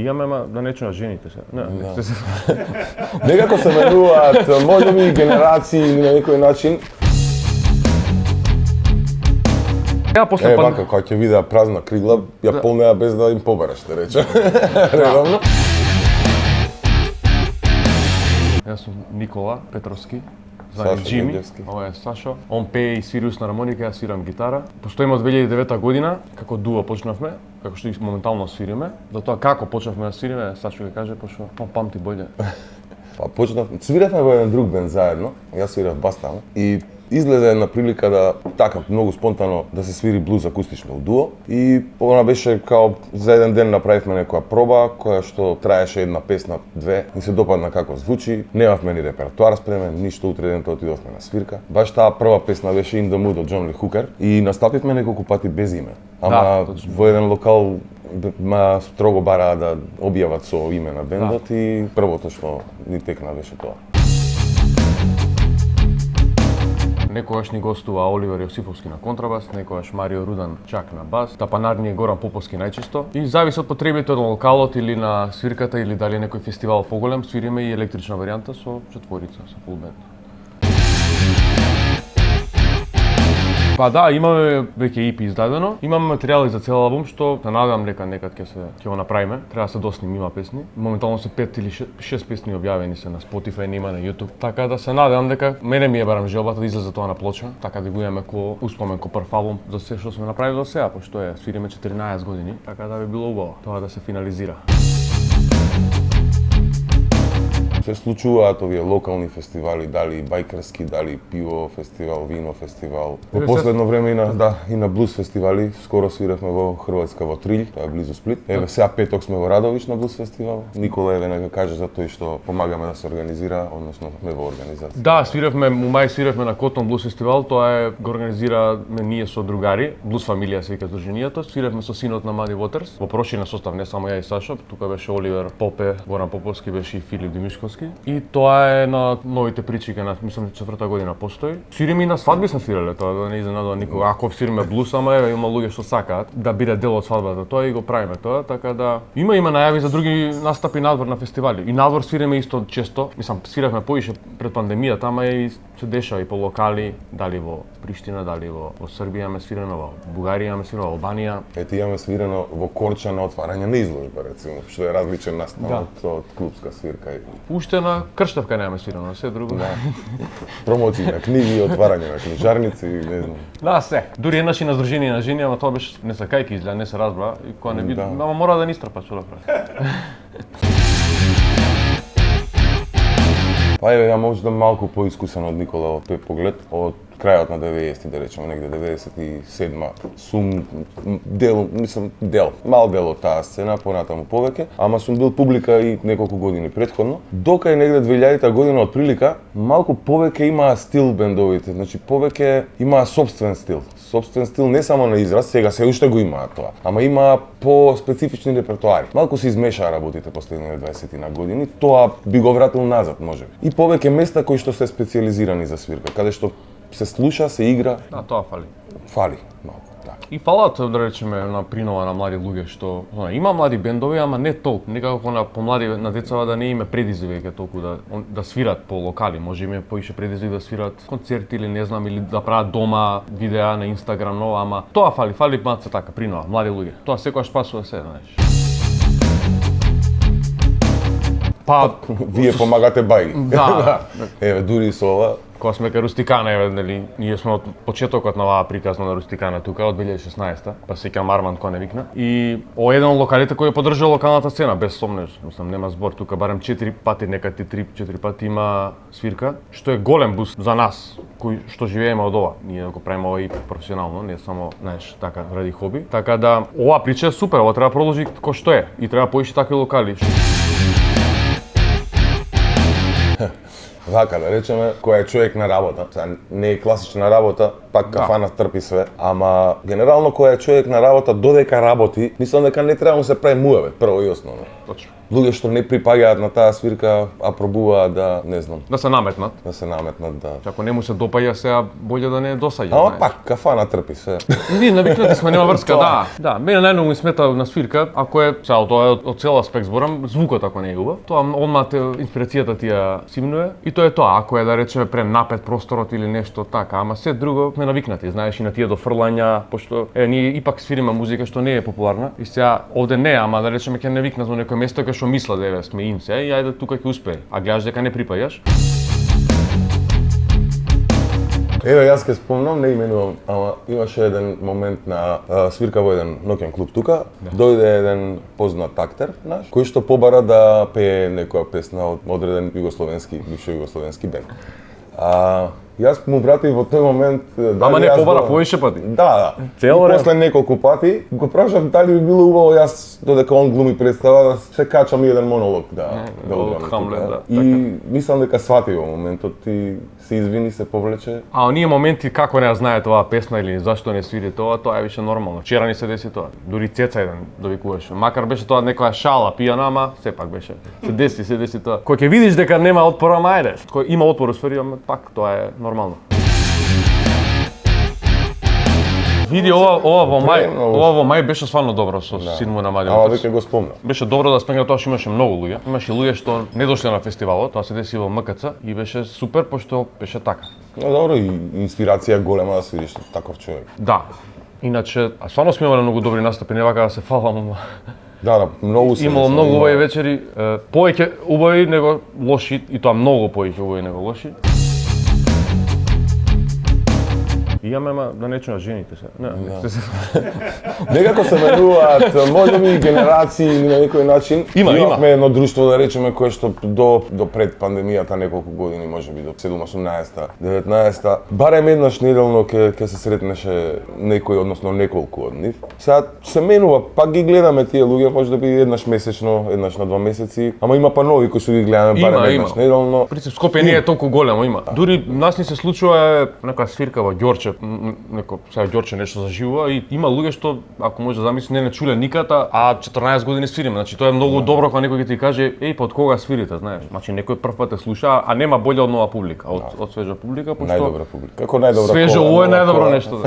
Имаме, ама да не чуна жените се. Не, Да. Некако се менуваат, може би генерации или на некој начин. Ја после Вака, кога ќе видеа празна кригла, ја полнеа без да им побереш, да речем. Редовно. Јас сум Никола Петровски. Сашо Звани Джими, Георгиевски. ова е Сашо. Он пее и свири на хармоника, јас свирам гитара. Постоиме од 2009 година, како дуо почнавме, како што и моментално свириме. За тоа како почнавме да свириме, Сашо ќе каже, пошто он памти боље. Па почнав, свиревме во еден друг бенд заедно, јас свирев бас таму и излезе една прилика да така многу спонтано да се свири блуз акустично у дуо и она беше као за еден ден направивме некоја проба која што траеше една песна, две, и се допадна како звучи, немавме ни репертоар спремен, ништо, утре денот отидовме на свирка. Баш таа прва песна беше In the Mood од Джон Ли Хукер и настапивме неколку пати без име. Ама во еден локал ма строго бараа да објават со име на бендот и првото што ни текна беше тоа. Некогаш ни гостува Оливер Јосифовски на контрабас, некогаш Марио Рудан чак на бас, тапанар ни е Горан Поповски најчесто. И зависи од потребите на локалот или на свирката или дали некој фестивал поголем, свириме и електрична варијанта со четворица, со фул бенд. Па да, имаме веќе EP издадено. Имаме материјали за цел албум што се надевам дека некад ќе го направиме. Треба да се досними, има песни. Моментално се 5 или 6 песни објавени се на Spotify, нема на YouTube. Така да се надевам дека мене ми е барам желбата да излезе тоа на плоча, така да го имаме ко успомен, ко прв албум за се што сме направили до сега, пошто е свириме 14 години, така да би било убаво тоа да се финализира. Се случуваат овие локални фестивали, дали бајкерски, дали пиво фестивал, вино фестивал. Во последно време и на блуз фестивали, скоро свиревме во Хрватска во Трилј, тоа е близу Сплит. Еве сега петок сме во Радовиш на блуз фестивал. Никола еве нека каже за тој што помагаме да се организира, односно сме во организација. Да, свиревме, у мај свиревме на Котон блуз фестивал, тоа е го организираме ние со другари, блуз фамилија се вика здруженијето. Свиревме со синот на Мади Вотерс, во проширен состав, не само ја и Сашо, тука беше Оливер Попе, Горан Поповски беше и Филип Димишковски. И тоа е на новите причи кај нас, мислам 4-та година постои. Свириме и на свадби сме свиреле, тоа да не изненадува никога. Ако свириме блуз, ама еве има луѓе што сакаат да биде дел од свадбата, тоа и го правиме тоа, така да има најави за други настапи надвор на фестивали. И надвор свиреме исто често, мислам свиревме поише пред пандемијата, ама и се дешава и по локали, дали во Приштина, дали во Србија имаме свирено, во Бугарија имаме свирено, во Албанија. Ете имаме свирено во Корча на отварање на изложба рецимо, што е различен настан од клубска свирка. Уште на Крштевка немаме свирено, се друго. Да. Промоции на книги, отварање на книжарници, не знам. Да, се. Дури еднаш и на здружение на жени, ама тоа беше не се кајки изгледа, не се разбра и кога не биде, ама мора да ни истрпа што да прави. Па еве, ја можда малку поискусен од Никола од тој поглед, од крајот на 90-ти, да речеме, негде 97-ма, сум мал дел од таа сцена, понатаму повеќе, ама сум бил публика и неколку години претходно. Дока и негде 2000-та година од прилика, малку повеќе имаа стил бендовите, значи повеќе имаа собствен стил. Собствен стил не само на израз, сега се уште го имаат тоа, ама имаа по-специфични репертоари. Малку се измешаа работите последните 20 на години, тоа би го вратил назад, можеби. И повеќе места кои што се специјализирани за свирка, каде што се слуша, се игра. Да, тоа фали. Фали малку, така. И фалат, да речеме, на принова на млади луѓе што има млади бендови, ама не толку. Некако на помлади на децава да не име предизвик веќе толку да свират по локали, може име поише предизвик да свират концерти или не знам, или да прават дома видеа на Инстаграм ново, ама тоа фали маца така принова, млади луѓе. Тоа секогаш спасува се, знаеш. Па вие помагате бајги. Да. Еве дури со ова. Кога сме кај Рустикана, еве, нели, ние сме од почетокот на оваа приказна на Рустикана тука од 2016-та, па сеќавам Арман кој не викна. И о еден од локалите кој ја поддржува локалната сцена, без сомнеш, мислам нема збор, тука барем 4 пати, некаде 3-4 пати има свирка, што е голем буст за нас кои што живееме од ова. Ние го правиме ова и професионално, не само, знаеш, така ради хоби. Така да оваа прича е супер, ова треба продолжи кој што е и треба поише такви локали. Вака да речеме, кој е човек на работа, не е класична работа, пак кафана трпи све, ама генерално кој е човек на работа додека работи, мислам дека не треба да се прави муавет, прво и основно. Точно. луѓе што не припаѓаат на таа свирка, а пробуваат да, не знам, Да се наметнат. да се наметнат, да. Ако не му се допаѓа сега, болje да не досаѓа. Ама знаеш. пак, кафана трпи се. Ние навикнати сме, нема врска, да. Да, мене најмногу ми смета на свирка, ако е, сега тоа е од цел аспект зборам, звукот ако не е убав, тоа одма инспирацијата ти ја симнуе и тоа е тоа, ако е да речеме пренапет просторот или нешто така, ама се друго сме навикнати, знаеш, и на тие дофрлања, пошто ние ипак свириме музика што не е популарна и сега овде не, ама да речеме ќе не викнат во некој место кај што мисла дека сме инце и ајде тука ќе успее, а гледаш дека не припаѓаш. Еве, јас ке спомнам, не именувам, ама имаше еден момент на свирка во еден ноќен клуб тука, дојде еден познат актер наш, кој што побара да пее некоја песна од одреден југословенски, бившо југословенски бенд. Јас му вратив во тој момент Ама не побара повеќе пати. Да. Цело И време. после неколку пати го прашав дали би било убаво јас додека он глуми представа да се качам и еден монолог да одрам Хамлет, тука. да, И мислам дека свати во моментот и се извини, се повлече. А оние моменти како не ја знае тоа песна или зашто не свири тоа е више нормално. Вчера ни се деси тоа. Дури Цеца еден довикуваше. Макар беше тоа некоја шала пијана, ама сепак беше. Се деси тоа. Кој ќе видиш дека нема отпор, ама ајде. Кој има отпор усвари, ама пак тоа е нормално. Види ова во мај беше стварно добро со син му на Мади Ама Вотърс. веќе го спомнам. Беше добро да спомнам тоа што имаше многу луѓе. Имаше луѓе што не дошле на фестивалот, тоа се деси во МКЦ и беше супер пошто беше така. Но добро, и инспирација голема да свириш таков човек. Да. Иначе, а стварно сме имале многу добри настапи, не вака да се фалам, ама Да, многу се. имало многу убави вечери, повеќе убави него лоши и тоа многу повеќе убави него лоши. Имаме, ама да не чуна жените се. Не. Некако се менуваат, можеби генерации или на некој начин. Имавме едно друштво, да речеме, кое што до пред пандемијата неколку години, можеби до 17-18-та, 19-та, барем еднаш неделно ќе се сретнеше некој, односно неколку од нив. Сега се менува, пак ги гледаме тие луѓе, можеби еднаш месечно, еднаш на 2 месеци, ама има па нови кои што ги гледаме барем еднаш неделно. Принцип Скопје не е толку големо, има. Дури нас ни се случува некоја свирка во Ѓорче, сега Ѓорче нешто заживува и има луѓе што ако може да замисли не чуле никата, а 14 години свириме. Значи тоа е многу добро кога некој ќе ти каже еј па од кога свирите, знаеш. Значи некој прв пат те слуша, а нема боле од нова публика, од свежа публика, пошто Најдобра публика. Како најдобра свежо кола, ово е нова најдобро кола. нешто.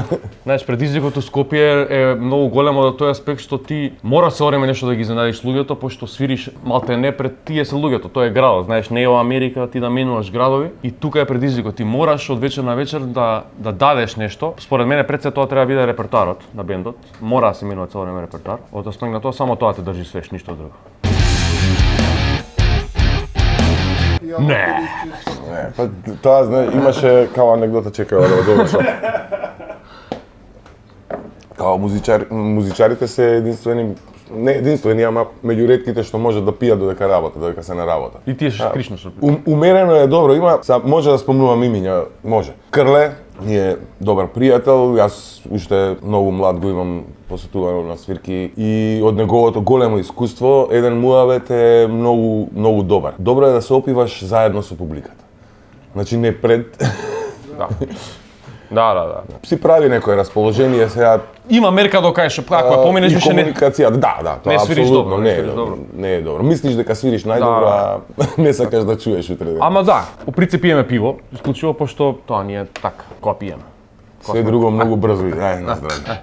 Знаеш, предизвикот у Скопје е многу големо од тој аспект што ти мора се време нешто да ги изненадиш луѓето, пошто свириш малте не пред тие се луѓето, тоа е градот, знаеш, не е во Америка ти да менуваш градови и тука е предизвикот, ти мораш од вечер на вечер да дадеш нешто. Според мене пред се тоа треба да биде репертоарот на бендот, мора да се менува цело време репертоар. Од аспект на тоа само тоа те држи свеж, ништо друго. Не. Не, па тоа имаше као анегдота, чекај да го довршам. Као музичарите се единствени, не единствени, ама меѓу ретките што можат да пијат додека работат, додека се на работа. И тие што кришно што. Умерено е добро, има, може да спомнувам имиња, може. Крле, ни е добар пријател, јас уште многу млад го имам посетувано на свирки и од неговото големо искуство, еден муавет е многу добар. Добро е да се опиваш заедно со публиката. Значи не пред. Да. Си прави некое расположение сега. Има мерка до кај што ако ја поминеш више не. Комуникација, да, тоа Не свириш апсолутно добро, не не е свириш добро. добро. Не е добро. Мислиш дека свириш најдобро, а не сакаш да чуеш утре ден. Ама да, у принцип пиеме пиво, исклучиво пошто тоа ни е така, кога пиеме. Се друго многу брзо и на здравје.